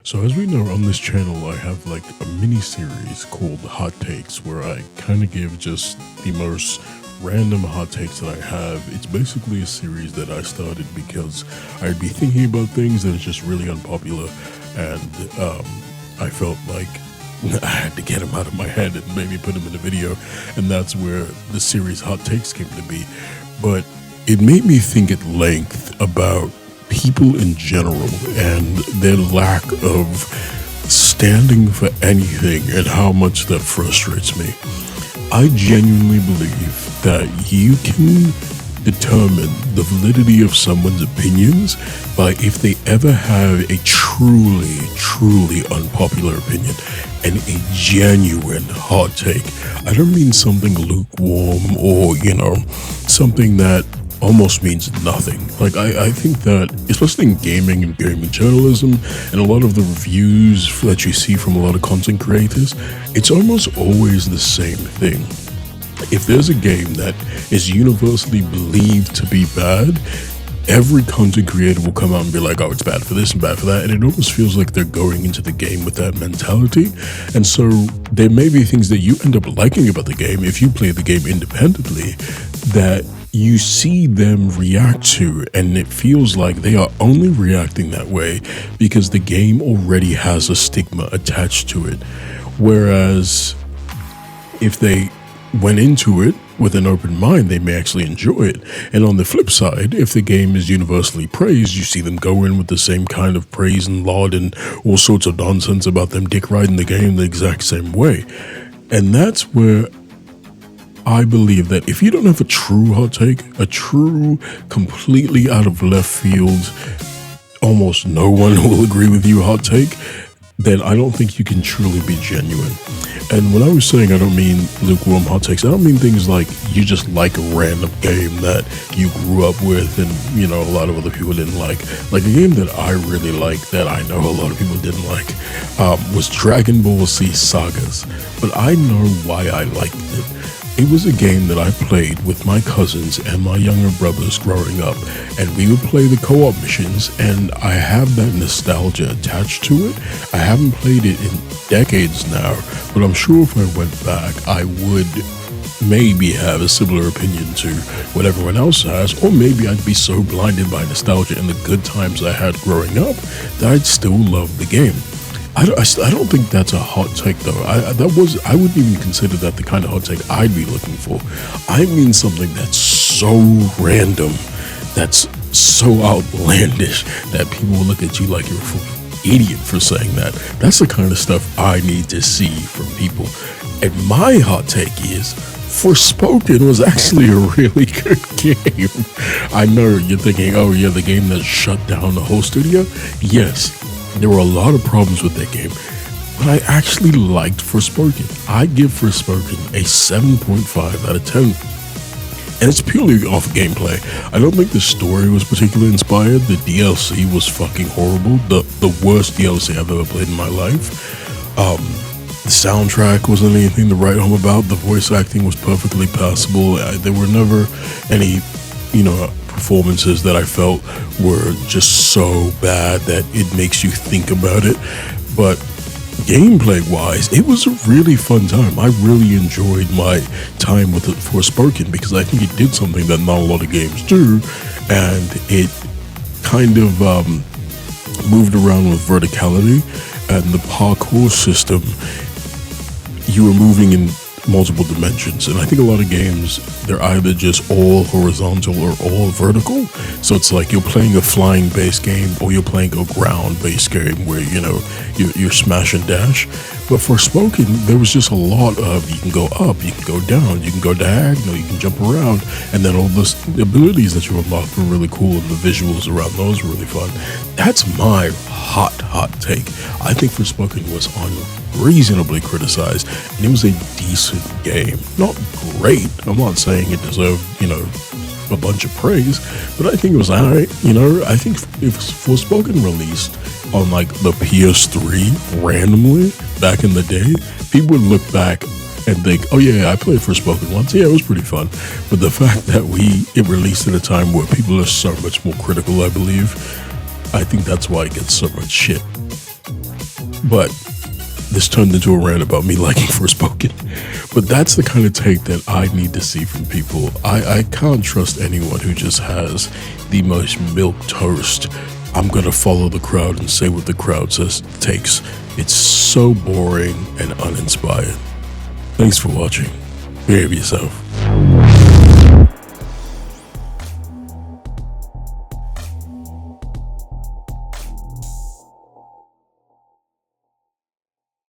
So as we know on this channel, I have like a mini series called Hot Takes where I kind of give just the most random hot takes that I have. It's basically a series that I started because I'd be thinking about things that are just really unpopular and I felt like I had to get them out of my head and maybe put them in a video, and that's where the series Hot Takes came to be. But it made me think at length about people in general and their lack of standing for anything and how much that frustrates me. I genuinely believe that you can determine the validity of someone's opinions by if they ever have a truly unpopular opinion and a genuine hot take. I don't mean something lukewarm or, something that almost means nothing. Like, I think that, especially in gaming and gaming journalism, and a lot of the reviews that you see from a lot of content creators, it's almost always the same thing. If there's a game that is universally believed to be bad, every content creator will come out and be like, oh, it's bad for this and bad for that. And it almost feels like they're going into the game with that mentality. And so there may be things that you end up liking about the game if you play the game independently that you see them react to, and it feels like they are only reacting that way because the game already has a stigma attached to it. Whereas if they went into it with an open mind, they may actually enjoy it. And on the flip side, if the game is universally praised, you see them go in with the same kind of praise and laud and all sorts of nonsense about them dick riding the game the exact same way. And that's where I believe that if you don't have a true hot take, a true, completely out of left field, almost no one will agree with you hot take, then I don't think you can truly be genuine. And when I was saying I don't mean lukewarm hot takes, I don't mean things like you just like a random game that you grew up with and, a lot of other people didn't like. Like a game that I really liked that I know a lot of people didn't like was Dragon Ball Z Sagas. But I know why I liked it. It was a game that I played with my cousins and my younger brothers growing up, and we would play the co-op missions, and I have that nostalgia attached to it. I haven't played it in decades now, but I'm sure if I went back, I would maybe have a similar opinion to what everyone else has, or maybe I'd be so blinded by nostalgia and the good times I had growing up that I'd still love the game. I don't think that's a hot take though. I wouldn't even consider that the kind of hot take I'd be looking for. I mean something that's so random, that's so outlandish that people will look at you like you're a fucking idiot for saying that. That's the kind of stuff I need to see from people. And my hot take is Forspoken was actually a really good game. I know you're thinking, oh yeah, the game that shut down the whole studio. Yes. There were a lot of problems with that game, but I actually liked Forspoken. I give Forspoken a 7.5 out of 10. And it's purely off gameplay. I don't think the story was particularly inspired. The DLC was fucking horrible. The worst DLC I've ever played in my life. The soundtrack wasn't anything to write home about. The voice acting was perfectly passable. There were never any, performances that I felt were just so bad that it makes you think about it. But gameplay wise, it was a really fun time. I really enjoyed my time with Forspoken because I think it did something that not a lot of games do, and it kind of moved around with verticality and the parkour system. You were moving in multiple dimensions, and I think a lot of games, they're either just all horizontal or all vertical. So it's like you're playing a flying based game or you're playing a ground based game where you're smash and dash. But Forspoken, there was just a lot of, you can go up, you can go down, you can go diagonal, you can jump around, and then all those abilities that you unlocked were really cool, and the visuals around those were really fun. That's my hot take. I think Forspoken was unreasonably criticized, and it was a decent game. Not great. I'm not saying it deserved, a bunch of praise, but I think it was alright. I think if Forspoken released on like the PS3 randomly back in the day, people would look back and think, oh yeah, I played Forspoken once. Yeah, it was pretty fun. But the fact that it released at a time where people are so much more critical, I believe, I think that's why it gets so much shit. But this turned into a rant about me liking Forspoken. But that's the kind of take that I need to see from people. I can't trust anyone who just has the most milk toast. I'm gonna follow the crowd and say what the crowd says takes. It's so boring and uninspired. Thanks for watching. Behave yourself.